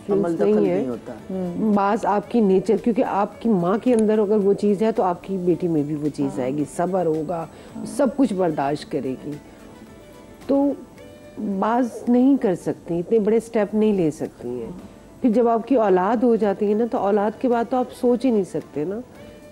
Influence नहीं होता। बास आपकी नेचर, क्योंकि आपकी माँ के अंदर अगर वो चीज़ है तो आपकी बेटी में भी वो चीज़ आएगी, सब्र होगा, सब कुछ बर्दाश्त करेगी। तो बाज नहीं कर सकती, इतने बड़े स्टेप नहीं ले सकती हैं। फिर जब आपकी औलाद हो जाती है ना, तो औलाद के बाद तो आप सोच ही नहीं सकते ना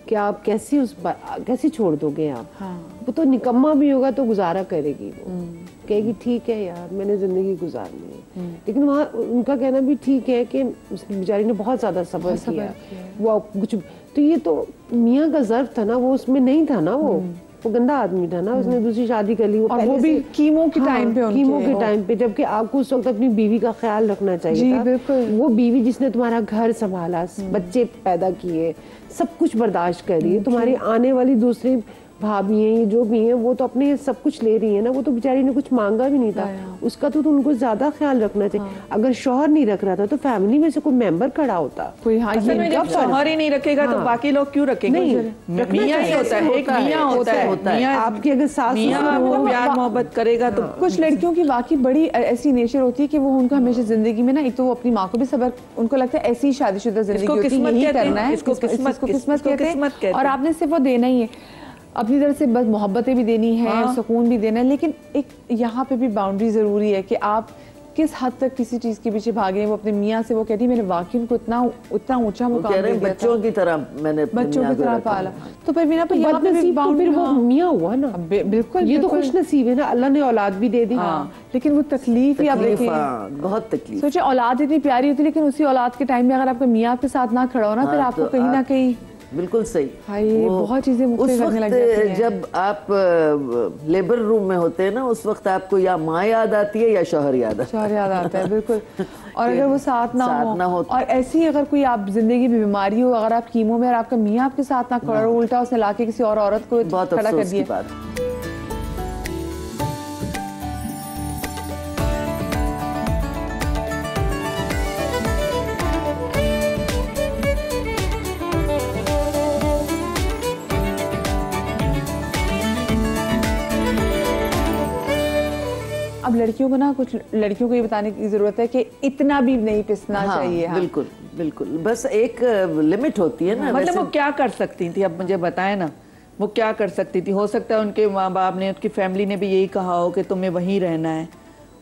कि आप कैसे छोड़ दोगे आप। वो तो निकम्मा भी होगा तो गुजारा करेगी, वो कहेगी ठीक है यार मैंने जिंदगी गुजारनी है। लेकिन वहाँ उनका कहना भी ठीक है कि उस बेचारी ने बहुत ज्यादा सब्र किया, वो कुछ तो ये तो मियाँ का ज़र्फ था ना, वो उसमें नहीं था ना, वो गंदा आदमी था ना, उसने दूसरी शादी कर ली, और वो भी कीमो के टाइम पे, कीमो के टाइम पे, जबकि आपको उस वक्त अपनी बीवी का ख्याल रखना चाहिए था। बिल्कुल। वो बीवी जिसने तुम्हारा घर संभाला, बच्चे पैदा किए, सब कुछ बर्दाश्त कर रही है, तुम्हारी आने वाली दूसरी भाभी हैं जो भी हैं वो तो अपने सब कुछ ले रही है ना, वो तो बेचारी ने कुछ मांगा भी नहीं था, उसका तो उनको ज्यादा ख्याल रखना चाहिए। अगर शौहर नहीं रख रहा था तो फैमिली में से कोई मेंबर खड़ा होता कोई। हाँ, जब शौहर ही नहीं रखेगा तो बाकी लोग क्यों रखेंगे? मियां ही होता है, एक मियां होता है। आपकी अगर सास प्यार मोहब्बत करेगा तो कुछ लड़कियों की वाकई बड़ी ऐसी नेचर होती है कि वो उनको हमेशा जिंदगी में ना, एक तो वो अपनी माँ को भी सब्र, उनको लगता है ऐसी शादीशुदा जिंदगी होती है, यही करना है, इसको किस्मत कहते हैं, और आपने सिर्फ वो देना ही है अपनी तरफ से, बस मोहब्बतें भी देनी है, सुकून भी देना है। लेकिन एक यहाँ पे भी बाउंड्री ज़रूरी है कि आप किस हद तक किसी चीज़ के पीछे भागे। वो अपने मियाँ से वो कहती है मैंने वाकई उनको इतना ऊंचा मुकाम दिया था, बच्चों की तरह मैंने बच्चों की तरह पाला। तो फिर मीना पर यहाँ पे भी फिर वो मियाँ हुआ ना, बिल्कुल ये तो खुश नसीब है ना, अल्लाह ने औलाद भी दे दी। लेकिन वो तकलीफ ही आप देखें, बहुत तकलीफ। सोचे औलाद इतनी प्यारी होती है, लेकिन उसी औलाद के टाइम में अगर आपका मियाँ आपके साथ ना खड़ा हो ना, फिर आपको कहीं ना कहीं बिल्कुल सही। बहुत चीजें मुख्तलिफ लगने लग जाती हैं। जब आप लेबर रूम में होते हैं ना, उस वक्त आपको या माँ याद आती है या शौहर याद आता है। बिल्कुल। और अगर वो साथ ना हो और ऐसी अगर कोई आप जिंदगी में बीमारी हो, अगर आप कीमो में और आपका मियाँ आपके साथ ना खड़ा, उल्टा उसने लाके किसी और औरत को खड़ा कर दिया। अब लड़कियों को ना, कुछ लड़कियों को ये बताने की जरूरत है कि इतना भी नहीं पिसना चाहिए। बिल्कुल बिल्कुल, बस एक लिमिट होती है ना। मतलब वो क्या कर सकती थी, अब मुझे बताएं ना, वो क्या कर सकती थी? हो सकता है उनके माँ बाप ने, उनकी फैमिली ने भी यही कहा हो कि तुम्हें वहीं रहना है,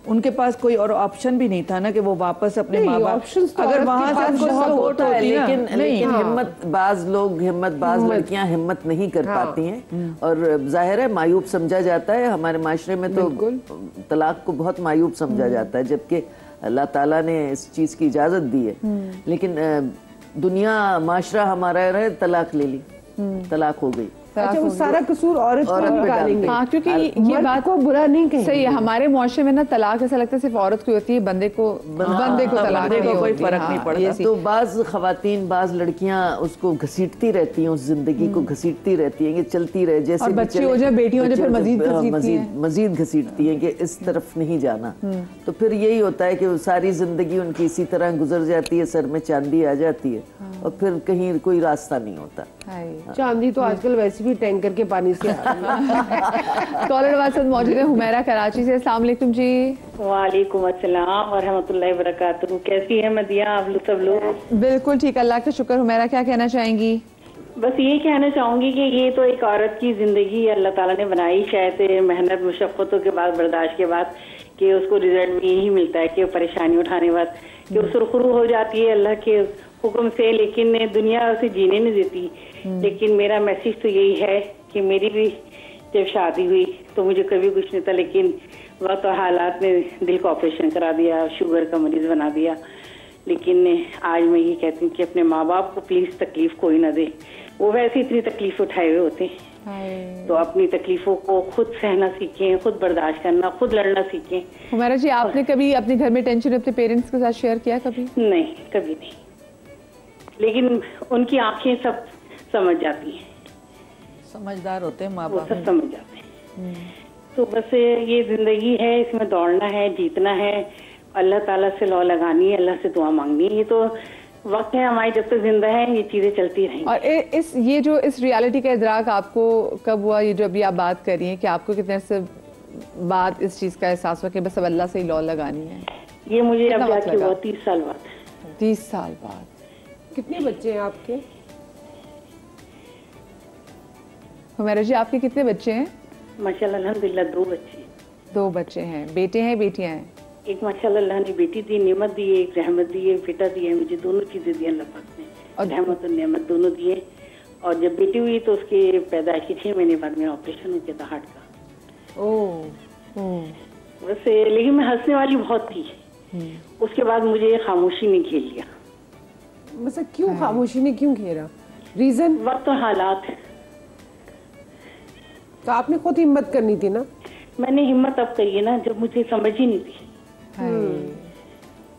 उनके पास कोई और ऑप्शन भी नहीं था ना कि वो वापस अपने माँ बाप, अगर वहाँ से उनको सपोर्ट होती, लेकिन हिम्मतबाज लोग, हिम्मतबाज लड़कियां हिम्मत नहीं कर पाती हैं, और जाहिर है मायूब समझा जाता है हमारे माशरे में, तो तलाक को बहुत मायूब समझा जाता है, जबकि अल्लाह ताला ने इस चीज की इजाजत दी है। लेकिन दुनिया माशरा हमारा रहे, तलाक ले ली, तलाक हो गई। अच्छा, वो सारा कसूर औरत को निकालेंगे। हाँ, क्योंकि ये बात को बुरा नहीं कहेंगे। सही है, हमारे मुआशरे में ना तलाक ऐसा लगता है सिर्फ औरत को होती है, बंदे को तलाक को कोई फर्क नहीं पड़ता। तो बाज खवातीन, बाज लड़कियां उसको घसीटती रहती हैं, उस जिंदगी को घसीटती रहती हैं कि चलती रहे, जैसे बच्चे हो जाए, बेटी हो जाए, फिर मजीद घसीटती हैं कि इस तरफ नहीं जाना। तो फिर यही होता है कि सारी जिंदगी उनकी इसी तरह गुजर जाती है, सर में चांदी आ जाती है, और फिर कहीं कोई रास्ता नहीं होता। चांदी तो आजकल वैसे भी टैंकर के पानी से आ रही है। कॉलर वाले मौजूद है हुमैरा कराची से। अस्सलाम वालेकुम जी। वालेकुम अस्सलाम व रहमतुल्लाहि व बरकातहू। कैसी है मदिया, आप लोग सब लोग? बिल्कुल ठीक, अल्लाह का शुक्र। हुमैरा क्या कहना चाहेंगी? बस ये कहना चाहूंगी कि ये तो एक औरत की जिंदगी अल्लाह ताला ने बनाई, शायद मेहनत मुशक्क़तों के बाद, बर्दाश्त के बाद, कि उसको रिजल्ट में यही मिलता है कि परेशानी उठाने के बाद कि वो सुरखरू हो जाती है अल्लाह के हुक्म से, लेकिन दुनिया उसे जीने नहीं देती। लेकिन मेरा मैसेज तो यही है कि मेरी भी जब शादी हुई तो मुझे कभी कुछ नहीं था, लेकिन वक्त और हालात ने दिल का ऑपरेशन करा दिया, शुगर का मरीज बना दिया। लेकिन आज मैं ये कहती हूँ कि अपने माँ बाप को प्लीज तकलीफ कोई ना दे, वो वैसे इतनी तकलीफ उठाए हुए होते हैं, तो अपनी तकलीफों को खुद सहना सीखें, खुद बर्दाश्त करना, खुद लड़ना सीखें। हुमैरा जी, आपने कभी अपने घर में टेंशन अपने पेरेंट्स के साथ शेयर किया? कभी नहीं, कभी नहीं, लेकिन उनकी आंखें सब समझ जाती हैं, समझदार होते हैं माँ बाप, सब समझ जाते हैं। तो बस ये जिंदगी है, इसमें दौड़ना है, जीतना है, अल्लाह ताला से लौ लगानी है, अल्लाह से दुआ मांगनी है। ये तो वक्त है हमारी, जब तक जिंदा है ये चीजें चलती रहेंगी। और इस रियलिटी का इदराक आपको कब हुआ? ये जो अभी आप बात कर रही हैं कि आपको कितने से बाद इस चीज का एहसास हुआ कि बस अब अल्लाह से ही लौ लगानी है? ये मुझे अब जाके हुआ 30 साल बाद। 30 साल बाद। कितने बच्चे हैं आपके? हुमैरा जी आपके कितने बच्चे हैं? माशाल्लाह अल्हम्दुलिल्लाह 2 बच्चे। 2 बच्चे हैं, बेटे हैं बेटियां हैं? एक माशाल्लाह अल्लाह ने बेटी दी, नेमत दी है, एक रहमत दी है, बेटा दिया है, मुझे दोनों चीजें दी अल्लाह पाक ने, और रहमत और नेमत दोनों दिए। और जब बेटी हुई तो उसके पैदाइश के 6 महीने बाद मेरा ऑपरेशन हो गया था हार्ट का। वैसे लेकिन मैं हंसने वाली बहुत थी। उसके बाद मुझे खामोशी ने घेर लिया। मतलब क्यों खामोशी ने क्यों घेरा? रीजन? वक्त और हालात। तो आपने खुद हिम्मत करनी थी ना। मैंने हिम्मत अब करी है ना जब मुझे समझ ही नहीं थी।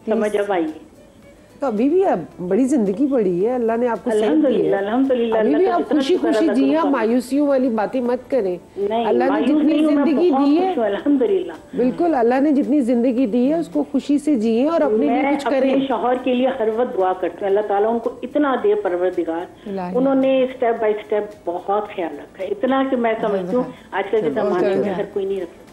समझ अब आई। तो अभी भी अब बड़ी जिंदगी पड़ी है, अल्लाह ने आपको सेहत दी है। अल्हम्दुलिल्लाह। अभी भी आप खुशी खुशी जिए, आप मायूसियों वाली बातें मत करें। अल्लाह ने जितनी जिंदगी दी है, अल्हम्दुलिल्लाह बिल्कुल अल्लाह ने जितनी जिंदगी दी है उसको खुशी से जिए और अपने लिए कुछ करें। मैं शौहर के लिए हर वक्त दुआ करती हूँ, अल्लाह ताला उनको इतना दे परवरदिगार। उन्होंने स्टेप बाय स्टेप बहुत ख्याल रखा है, इतना कि मैं समझती हूँ आजकल के जमाने में हर कोई नहीं रखता।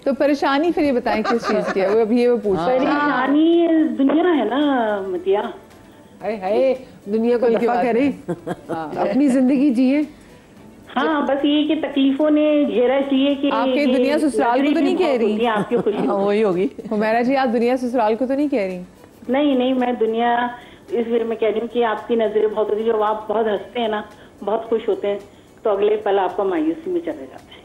तो परेशानी फिर ये बताएं किस चीज की है? वो अभी वो पूछ परेशानी दुनिया है ना मतिया। हाय दुनिया को दफा करें, अपनी जिंदगी जिए। हाँ बस ये कि तकलीफों ने घेरा इसलिए कि आपकी दुनिया ससुराल को तो नहीं कह रही? आपकी खुशी वही होगी। हुमैरा जी आप दुनिया ससुराल को तो नहीं कह रही? नहीं मैं दुनिया इस वे में कह रही हूँ कि आपकी नजरें बहुत होती है। जब आप बहुत हंसते हैं ना, बहुत खुश होते हैं, तो अगले पल आपका मायूसी में चले जाते हैं।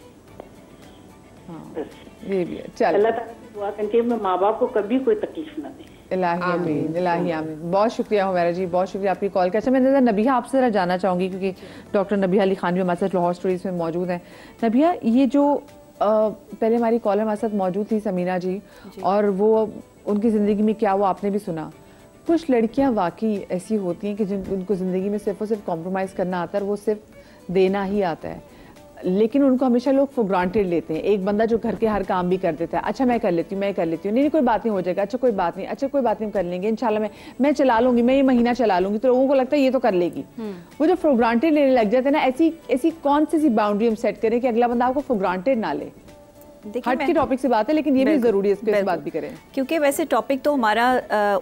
ये भी है। चल अल्लाह ताला से दुआ करके मैं माँ बाप को कभी कोई तकलीफ ना दे। इलाही आमीन, इलाही आमीन। बहुत शुक्रिया हुमैरा जी, बहुत शुक्रिया आपकी कॉल का। अच्छा मैं नबिया आपसे जरा जानना चाहूँगी क्योंकि डॉक्टर नबिया अली खान भी हमारे साथ लाहौर स्टोरीज में मौजूद हैं। नबिया ये जो पहले हमारी कॉलर हमारे साथ मौजूद थी समीना जी, और वो उनकी ज़िंदगी में क्या वो आपने भी सुना। कुछ लड़कियाँ वाकई ऐसी होती हैं कि जिनको ज़िंदगी में सिर्फ और सिर्फ कॉम्प्रोमाइज़ करना आता है, और वो सिर्फ देना ही आता है, लेकिन उनको हमेशा लोग फॉर ग्रांटेड लेते हैं। एक बंदा जो घर के हर काम भी कर देता है, अच्छा मैं कर लेती हूँ, नहीं कोई बात नहीं हो जाएगा, अच्छा कोई बात नहीं, अच्छा कोई बात नहीं कर लेंगे इंशाल्लाह, मैं चला लूंगी, मैं ये महीना चला लूंगी, तो लोगों को लगता है ये तो कर लेगी। वो जो फॉर ग्रांटेड लेने लग जाते हैं ना, ऐसी कौन सी बाउंड्री हम सेट करें कि अगला बंदा आपको फॉर ग्रांटेड ना ले। हट के टॉपिक से बात है, लेकिन ये भी जरूरी है इस बात भी करें, क्योंकि वैसे टॉपिक तो हमारा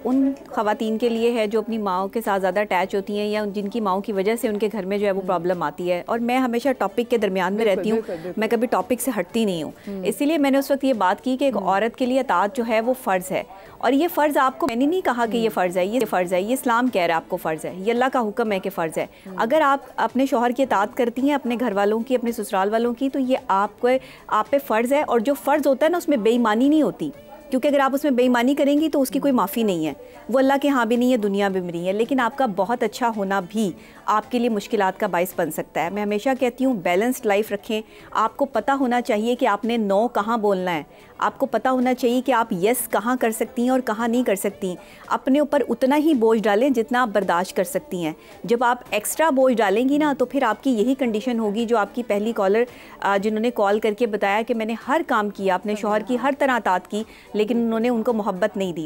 उन खवातीन के लिए है जो अपनी माओ के साथ ज़्यादा अटैच होती हैं, या जिनकी माओ की वजह से उनके घर में जो है वो प्रॉब्लम आती है। और मैं हमेशा टॉपिक के दरमियान में रहती हूँ, मैं कभी टॉपिक से हटती नहीं हूँ। इसीलिए मैंने उस वक्त ये बात की कि एक औरत के लिए अताअत जो है वो फ़र्ज़ है, और ये फ़र्ज़ आपको, मैंने नहीं कहा कि ये फ़र्ज़ है, ये फ़र्ज़ है, ये इस्लाम कह रहा है आपको फ़र्ज़ है, ये अल्लाह का हुक्म है कि फ़र्ज़ है। अगर आप अपने शौहर की अताअत करती हैं, अपने घर वालों की, अपने ससुराल वालों की, तो ये आप पे फ़र्ज़ है। और जो फ़र्ज़ होता है ना, उसमें बेईमानी नहीं होती, क्योंकि अगर आप उसमें बेईमानी करेंगी तो उसकी कोई माफ़ी नहीं है, वो अल्लाह के यहाँ भी नहीं है, दुनिया में भी नहीं है। लेकिन आपका बहुत अच्छा होना भी आपके लिए मुश्किलात का बाइस बन सकता है। मैं हमेशा कहती हूँ बैलेंस्ड लाइफ रखें। आपको पता होना चाहिए कि आपने नो कहाँ बोलना है, आपको पता होना चाहिए कि आप यस कहाँ कर सकती हैं और कहाँ नहीं कर सकती। अपने ऊपर उतना ही बोझ डालें जितना आप बर्दाश्त कर सकती हैं। जब आप एक्स्ट्रा बोझ डालेंगी ना, तो फिर आपकी यही कंडीशन होगी जो आपकी पहली कॉलर जिन्होंने कॉल करके बताया कि मैंने हर काम किया, अपने शौहर की हर तरह अताअत की, लेकिन उन्होंने उनको मोहब्बत नहीं दी।